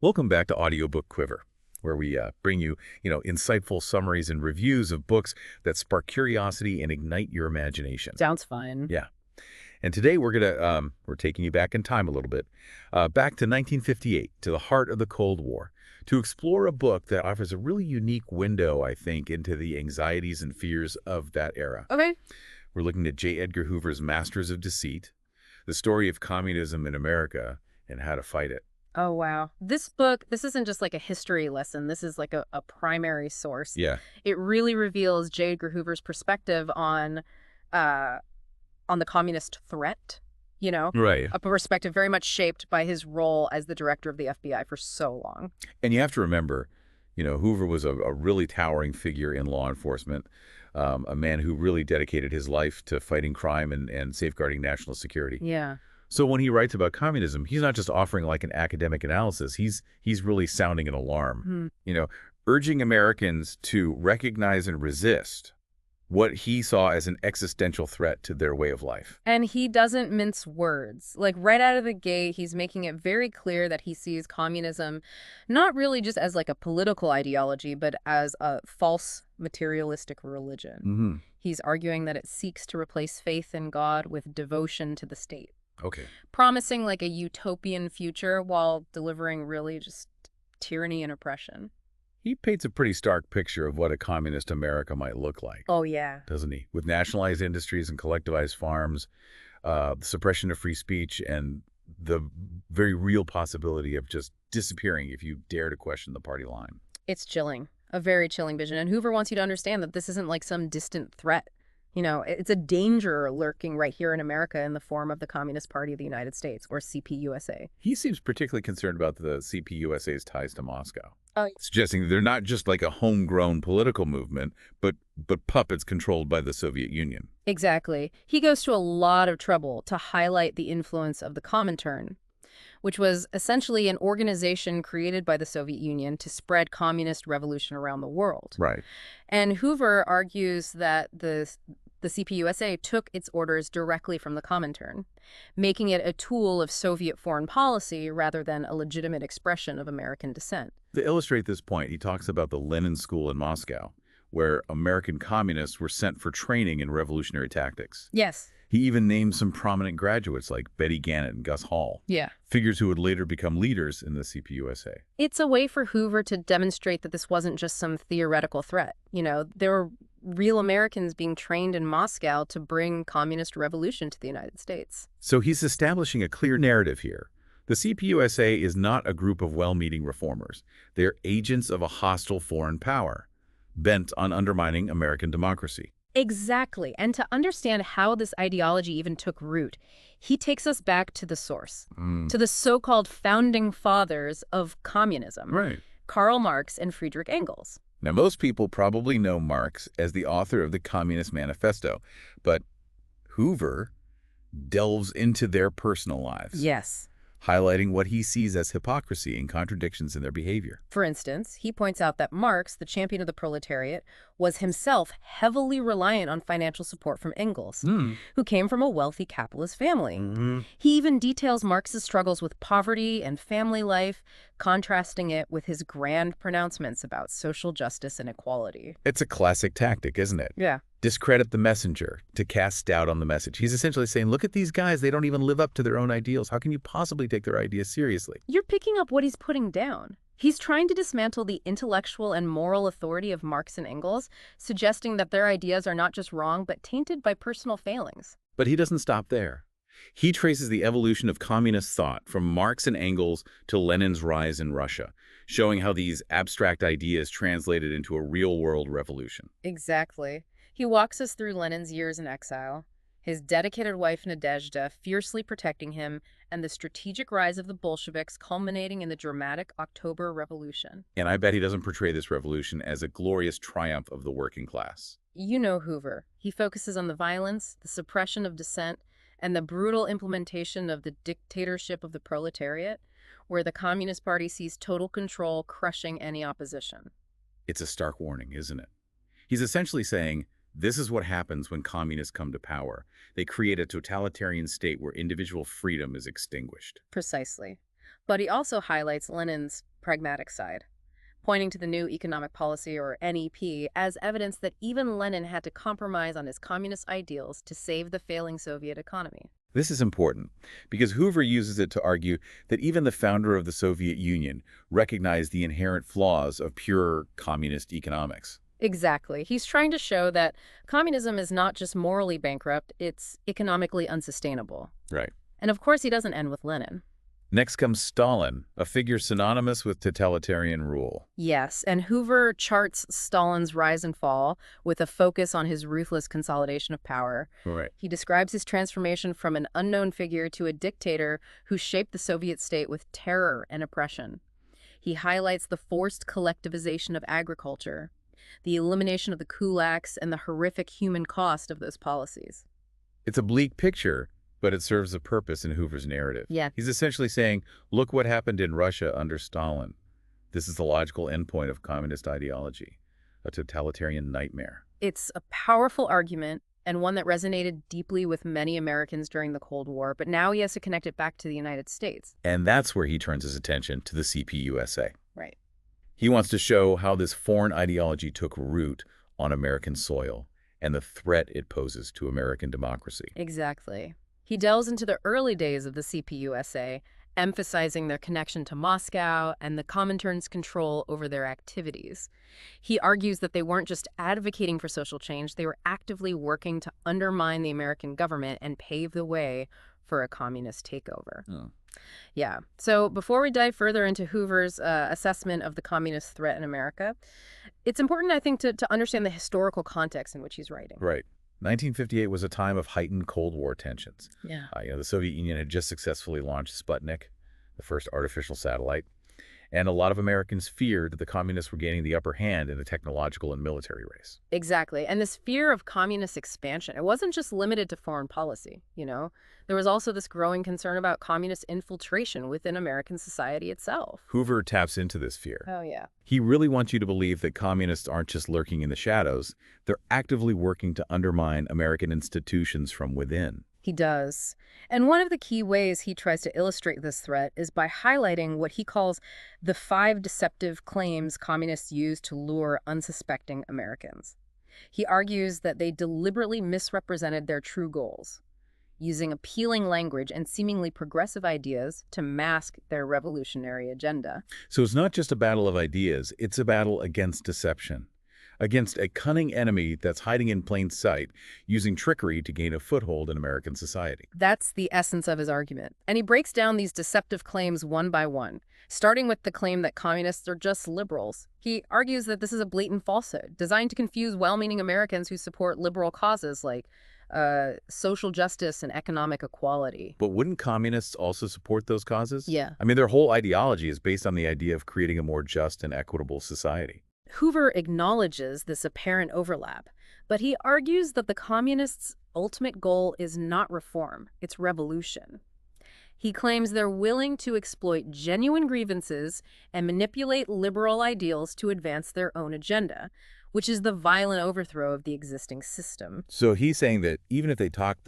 Welcome back to Audiobook Quiver, where we bring you, insightful summaries and reviews of books that spark curiosity and ignite your imagination. Sounds fun. Yeah. And today we're taking you back in time a little bit, back to 1958, to the heart of the Cold War, to explore a book that offers a really unique window, I think, into the anxieties and fears of that era. Okay. We're looking at J. Edgar Hoover's Masters of Deceit, the story of communism in America and how to fight it. Oh, wow. This book, this isn't just like a history lesson. This is like a primary source. Yeah. It really reveals J. Edgar Hoover's perspective uh, on the communist threat, Right. a perspective very much shaped by his role as the director of the FBI for so long. And you have to remember, Hoover was a really towering figure in law enforcement, a man who really dedicated his life to fighting crime and safeguarding national security. Yeah. So when he writes about communism, he's not just offering like an academic analysis. He's really sounding an alarm, urging Americans to recognize and resist what he saw as an existential threat to their way of life. And he doesn't mince words. Like right out of the gate, he's making it very clear that he sees communism not really just as like a political ideology, but as a false materialistic religion. Mm-hmm. He's arguing that it seeks to replace faith in God with devotion to the state, Okay. promising like a utopian future while delivering really just tyranny and oppression. He paints a pretty stark picture of what a communist America might look like, Oh, yeah. doesn't he? With nationalized industries and collectivized farms, the suppression of free speech, and the very real possibility of just disappearing if you dare to question the party line. It's chilling, a very chilling vision. And Hoover wants you to understand that this isn't like some distant threat. It's a danger lurking right here in America in the form of the Communist Party of the United States, or CPUSA. He seems particularly concerned about the CPUSA's ties to Moscow, Oh, suggesting they're not just like a homegrown political movement, but puppets controlled by the Soviet Union. exactly. He goes to a lot of trouble to highlight the influence of the Comintern, which was essentially an organization created by the Soviet Union to spread communist revolution around the world. Right. And Hoover argues that the CPUSA took its orders directly from the Comintern, making it a tool of Soviet foreign policy rather than a legitimate expression of American dissent. To illustrate this point, he talks about the Lenin School in Moscow, where American communists were sent for training in revolutionary tactics. Yes. He even named some prominent graduates like Betty Gannett and Gus Hall, Yeah. figures who would later become leaders in the CPUSA. It's a way for Hoover to demonstrate that this wasn't just some theoretical threat. There were real Americans being trained in Moscow to bring communist revolution to the United States. So he's establishing a clear narrative here. The CPUSA is not a group of well-meaning reformers. They're agents of a hostile foreign power, bent on undermining American democracy. Exactly. And to understand how this ideology even took root, he takes us back to the source, to the so-called founding fathers of communism, Right. Karl Marx and Friedrich Engels. Now, most people probably know Marx as the author of the Communist Manifesto, but Hoover delves into their personal lives, Yes. highlighting what he sees as hypocrisy and contradictions in their behavior. For instance, he points out that Marx, the champion of the proletariat, was himself heavily reliant on financial support from Engels, who came from a wealthy capitalist family. He even details Marx's struggles with poverty and family life, contrasting it with his grand pronouncements about social justice and equality. It's a classic tactic, isn't it? Yeah. Discredit the messenger, to cast doubt on the message. He's essentially saying, look at these guys, they don't even live up to their own ideals. How can you possibly take their ideas seriously? You're picking up what he's putting down. He's trying to dismantle the intellectual and moral authority of Marx and Engels, suggesting that their ideas are not just wrong, but tainted by personal failings. But he doesn't stop there. He traces the evolution of communist thought from Marx and Engels to Lenin's rise in Russia, showing how these abstract ideas translated into a real-world revolution. Exactly. He walks us through Lenin's years in exile, his dedicated wife Nadezhda fiercely protecting him, and the strategic rise of the Bolsheviks culminating in the dramatic October Revolution. And I bet he doesn't portray this revolution as a glorious triumph of the working class. You know Hoover. He focuses on the violence, the suppression of dissent, and the brutal implementation of the dictatorship of the proletariat, where the Communist Party sees total control, crushing any opposition. It's a stark warning, isn't it? He's essentially saying, this is what happens when communists come to power. They create a totalitarian state where individual freedom is extinguished. Precisely. But he also highlights Lenin's pragmatic side, pointing to the new economic policy, or NEP, as evidence that even Lenin had to compromise on his communist ideals to save the failing Soviet economy. This is important because Hoover uses it to argue that even the founder of the Soviet Union recognized the inherent flaws of pure communist economics. Exactly. He's trying to show that communism is not just morally bankrupt, it's economically unsustainable. Right. And of course, he doesn't end with Lenin. Next comes Stalin, a figure synonymous with totalitarian rule. Yes, and Hoover charts Stalin's rise and fall with a focus on his ruthless consolidation of power. Right. He describes his transformation from an unknown figure to a dictator who shaped the Soviet state with terror and oppression. He highlights the forced collectivization of agriculture, the elimination of the kulaks, and the horrific human cost of those policies. It's a bleak picture, but it serves a purpose in Hoover's narrative. Yeah. He's essentially saying, look what happened in Russia under Stalin. This is the logical endpoint of communist ideology, a totalitarian nightmare. It's a powerful argument, and one that resonated deeply with many Americans during the Cold War, but now he has to connect it back to the United States. And that's where he turns his attention to the CPUSA. Right. He wants to show how this foreign ideology took root on American soil and the threat it poses to American democracy. Exactly. He delves into the early days of the CPUSA, emphasizing their connection to Moscow and the Comintern's control over their activities. He argues that they weren't just advocating for social change, they were actively working to undermine the American government and pave the way for a communist takeover. Oh. Yeah. So before we dive further into Hoover's assessment of the communist threat in America, it's important, I think, to understand the historical context in which he's writing. Right. 1958 was a time of heightened Cold War tensions. Yeah. The Soviet Union had just successfully launched Sputnik, the first artificial satellite, and a lot of Americans feared the communists were gaining the upper hand in the technological and military race. Exactly. And this fear of communist expansion, it wasn't just limited to foreign policy, There was also this growing concern about communist infiltration within American society itself. Hoover taps into this fear. Oh, yeah. He really wants you to believe that communists aren't just lurking in the shadows, they're actively working to undermine American institutions from within. He does. And one of the key ways he tries to illustrate this threat is by highlighting what he calls the 5 deceptive claims communists use to lure unsuspecting Americans. He argues that they deliberately misrepresented their true goals, using appealing language and seemingly progressive ideas to mask their revolutionary agenda. So it's not just a battle of ideas, it's a battle against deception, against a cunning enemy that's hiding in plain sight, using trickery to gain a foothold in American society. That's the essence of his argument. And he breaks down these deceptive claims one by one, starting with the claim that communists are just liberals. He argues that this is a blatant falsehood, designed to confuse well-meaning Americans who support liberal causes like social justice and economic equality. But wouldn't communists also support those causes? Yeah. I mean, their whole ideology is based on the idea of creating a more just and equitable society. Hoover acknowledges this apparent overlap, but he argues that the communists' ultimate goal is not reform, it's revolution. He claims they're willing to exploit genuine grievances and manipulate liberal ideals to advance their own agenda, which is the violent overthrow of the existing system. So he's saying that even if they talk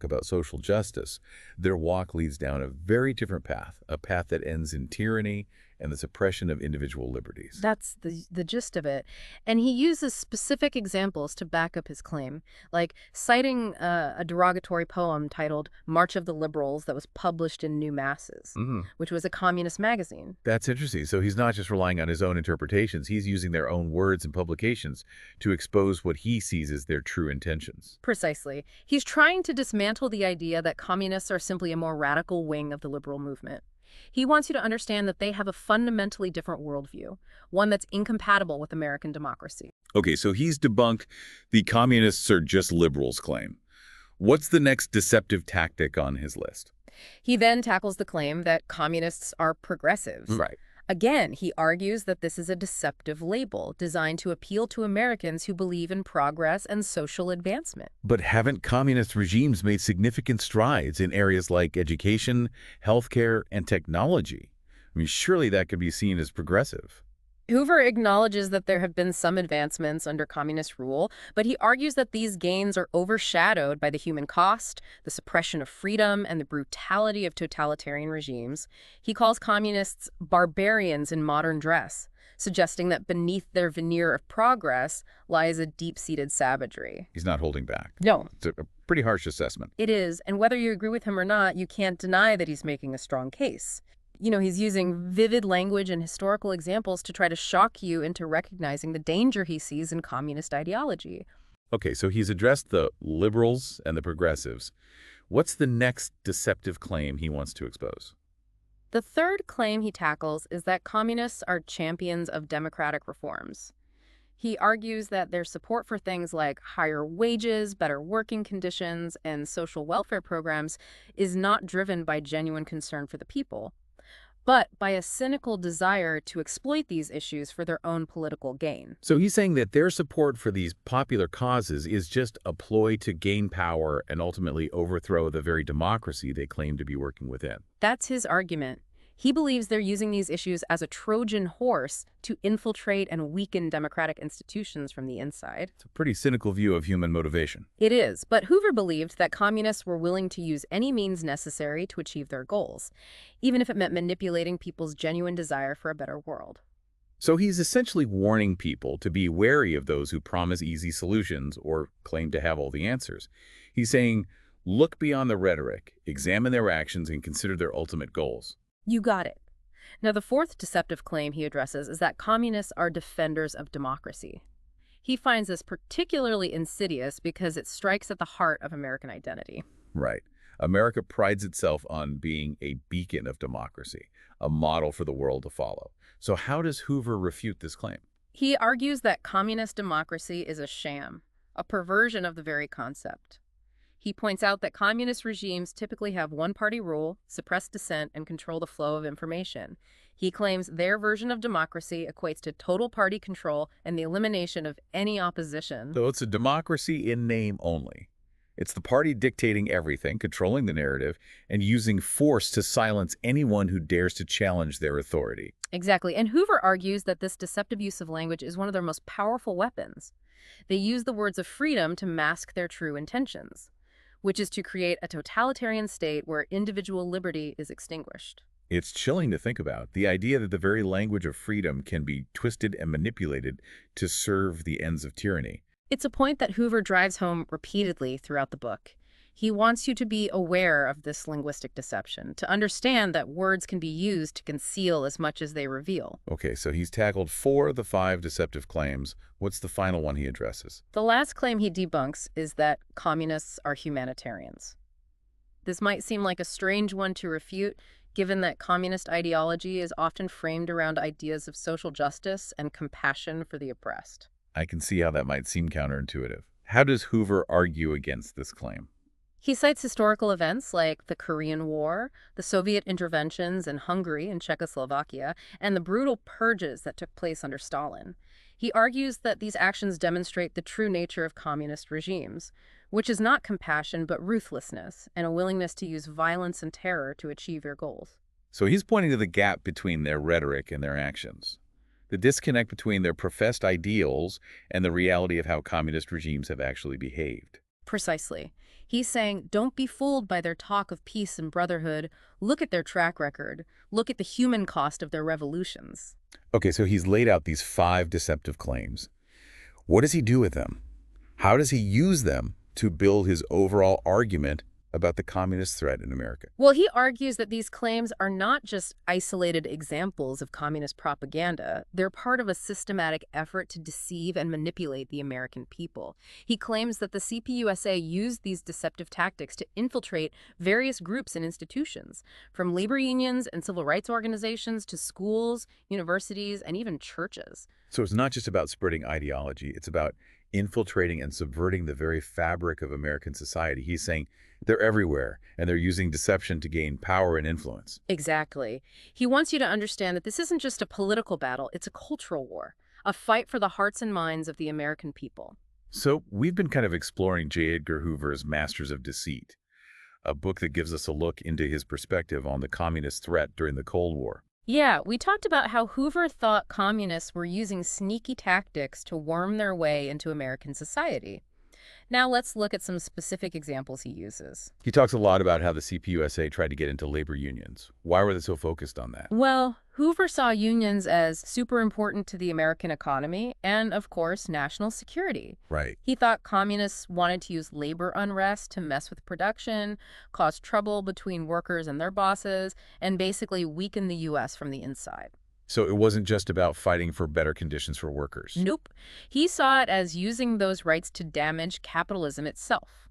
about social justice, their walk leads down a very different path, a path that ends in tyranny and the suppression of individual liberties. That's the gist of it. And he uses specific examples to back up his claim, like citing a derogatory poem titled March of the Liberals that was published in New Masses, which was a communist magazine. That's interesting. So he's not just relying on his own interpretations. He's using their own words and publications to expose what he sees as their true intentions. Precisely. He's trying to dismantle the idea that communists are simply a more radical wing of the liberal movement. He wants you to understand that they have a fundamentally different worldview, one that's incompatible with American democracy. Okay, so he's debunked the communists are just liberals claim. What's the next deceptive tactic on his list? He then tackles the claim that communists are progressives. Right. Again, he argues that this is a deceptive label designed to appeal to Americans who believe in progress and social advancement. But haven't communist regimes made significant strides in areas like education, healthcare, and technology? I mean, surely that could be seen as progressive. Hoover acknowledges that there have been some advancements under communist rule, but he argues that these gains are overshadowed by the human cost, the suppression of freedom, and the brutality of totalitarian regimes. He calls communists barbarians in modern dress, suggesting that beneath their veneer of progress lies a deep-seated savagery. He's not holding back. No. It's a pretty harsh assessment. It is, and whether you agree with him or not, you can't deny that he's making a strong case. He's using vivid language and historical examples to try to shock you into recognizing the danger he sees in communist ideology. Okay, so he's addressed the liberals and the progressives. What's the next deceptive claim he wants to expose? The third claim he tackles is that communists are champions of democratic reforms. He argues that their support for things like higher wages, better working conditions, and social welfare programs is not driven by genuine concern for the people, but by a cynical desire to exploit these issues for their own political gain. So he's saying that their support for these popular causes is just a ploy to gain power and ultimately overthrow the very democracy they claim to be working within. That's his argument. He believes they're using these issues as a Trojan horse to infiltrate and weaken democratic institutions from the inside. It's a pretty cynical view of human motivation. It is, but Hoover believed that communists were willing to use any means necessary to achieve their goals, even if it meant manipulating people's genuine desire for a better world. So he's essentially warning people to be wary of those who promise easy solutions or claim to have all the answers. He's saying, look beyond the rhetoric, examine their actions, and consider their ultimate goals. You got it. Now, the fourth deceptive claim he addresses is that communists are defenders of democracy. He finds this particularly insidious because it strikes at the heart of American identity. Right. America prides itself on being a beacon of democracy, a model for the world to follow. So how does Hoover refute this claim? He argues that communist democracy is a sham, a perversion of the very concept. He points out that communist regimes typically have one-party rule, suppress dissent, and control the flow of information. He claims their version of democracy equates to total party control and the elimination of any opposition. So it's a democracy in name only. It's the party dictating everything, controlling the narrative, and using force to silence anyone who dares to challenge their authority. Exactly, and Hoover argues that this deceptive use of language is one of their most powerful weapons. They use the words of freedom to mask their true intentions, which is to create a totalitarian state where individual liberty is extinguished. It's chilling to think about, the idea that the very language of freedom can be twisted and manipulated to serve the ends of tyranny. It's a point that Hoover drives home repeatedly throughout the book. He wants you to be aware of this linguistic deception, to understand that words can be used to conceal as much as they reveal. Okay, so he's tackled 4 of the 5 deceptive claims. What's the final one he addresses? The last claim he debunks is that communists are humanitarians. This might seem like a strange one to refute, given that communist ideology is often framed around ideas of social justice and compassion for the oppressed. I can see how that might seem counterintuitive. How does Hoover argue against this claim? He cites historical events like the Korean War, the Soviet interventions in Hungary and Czechoslovakia, and the brutal purges that took place under Stalin. He argues that these actions demonstrate the true nature of communist regimes, which is not compassion but ruthlessness and a willingness to use violence and terror to achieve their goals. So he's pointing to the gap between their rhetoric and their actions, the disconnect between their professed ideals and the reality of how communist regimes have actually behaved. Precisely. He's saying, don't be fooled by their talk of peace and brotherhood. Look at their track record. Look at the human cost of their revolutions. Okay, so he's laid out these 5 deceptive claims. What does he do with them? How does he use them to build his overall argument about the communist threat in America? Well, he argues that these claims are not just isolated examples of communist propaganda. They're part of a systematic effort to deceive and manipulate the American people. He claims that the CPUSA used these deceptive tactics to infiltrate various groups and institutions, from labor unions and civil rights organizations to schools, universities, and even churches. So it's not just about spreading ideology. It's about infiltrating and subverting the very fabric of American society. He's saying they're everywhere, and they're using deception to gain power and influence. Exactly. He wants you to understand that this isn't just a political battle, it's a cultural war, a fight for the hearts and minds of the American people. So we've been kind of exploring J. Edgar Hoover's Masters of Deceit, a book that gives us a look into his perspective on the communist threat during the Cold War. Yeah, we talked about how Hoover thought communists were using sneaky tactics to worm their way into American society. Now let's look at some specific examples he uses. He talks a lot about how the CPUSA tried to get into labor unions. Why were they so focused on that? Well, Hoover saw unions as super important to the American economy and, of course, national security. Right. He thought communists wanted to use labor unrest to mess with production, cause trouble between workers and their bosses, and basically weaken the U.S. from the inside. So it wasn't just about fighting for better conditions for workers. Nope. He saw it as using those rights to damage capitalism itself.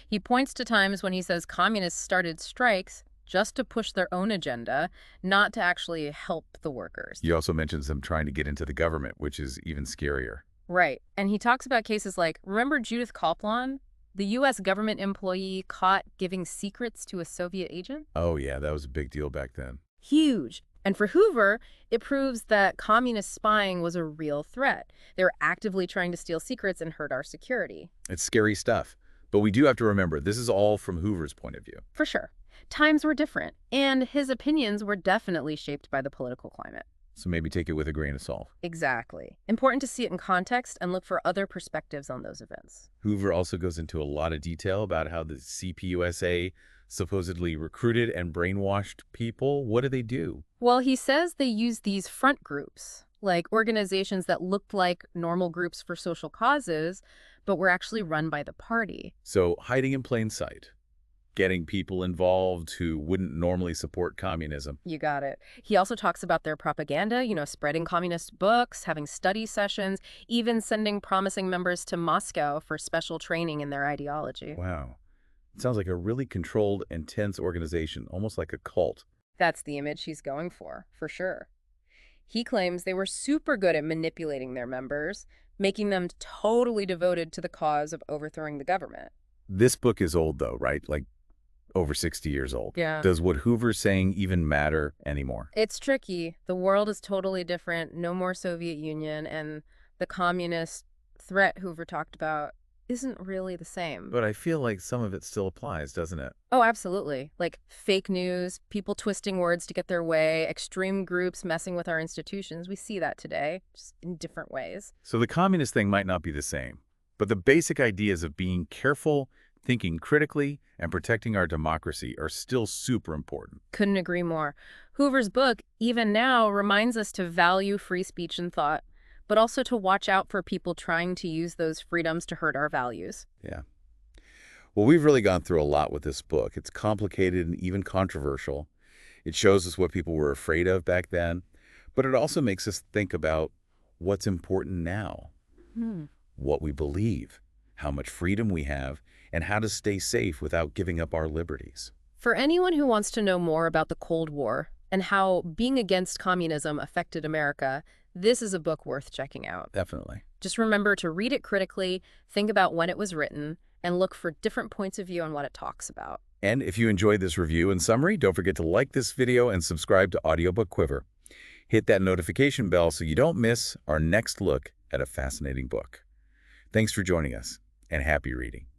He points to times when he says communists started strikes just to push their own agenda, not to actually help the workers. He also mentions them trying to get into the government, which is even scarier. Right. And he talks about cases like, remember Judith Kaplan, the U.S. government employee caught giving secrets to a Soviet agent? Oh, yeah, that was a big deal back then. Huge. And for Hoover, it proves that communist spying was a real threat. They were actively trying to steal secrets and hurt our security. It's scary stuff. But we do have to remember, this is all from Hoover's point of view. For sure. Times were different, and his opinions were definitely shaped by the political climate. So maybe take it with a grain of salt. Exactly. Important to see it in context and look for other perspectives on those events. Hoover also goes into a lot of detail about how the CPUSA supposedly recruited and brainwashed people. What do they do? Well, he says they use these front groups, like organizations that looked like normal groups for social causes, but were actually run by the party. So hiding in plain sight, getting people involved who wouldn't normally support communism. You got it. He also talks about their propaganda, spreading communist books, having study sessions, even sending promising members to Moscow for special training in their ideology. Wow. It sounds like a really controlled, intense organization, almost like a cult. That's the image he's going for sure. He claims they were super good at manipulating their members, making them totally devoted to the cause of overthrowing the government. This book is old, though, right? Like over 60 years old. Yeah. Does what Hoover's saying even matter anymore? It's tricky. The world is totally different. No more Soviet Union, and the communist threat Hoover talked about isn't really the same. But I feel like some of it still applies, doesn't it? Oh, absolutely. Like fake news, people twisting words to get their way, extreme groups messing with our institutions. We see that today, just in different ways. So the communist thing might not be the same, but the basic ideas of being careful, thinking critically, and protecting our democracy are still super important. Couldn't agree more. Hoover's book, even now, reminds us to value free speech and thought, but also to watch out for people trying to use those freedoms to hurt our values. Yeah. Well, we've really gone through a lot with this book. It's complicated and even controversial. It shows us what people were afraid of back then, but it also makes us think about what's important now, what we believe, how much freedom we have, and how to stay safe without giving up our liberties. For anyone who wants to know more about the Cold War and how being against communism affected America, this is a book worth checking out. Definitely. Just remember to read it critically, think about when it was written, and look for different points of view on what it talks about. And if you enjoyed this review and summary, don't forget to like this video and subscribe to Audiobook Quiver. Hit that notification bell so you don't miss our next look at a fascinating book. Thanks for joining us, and happy reading.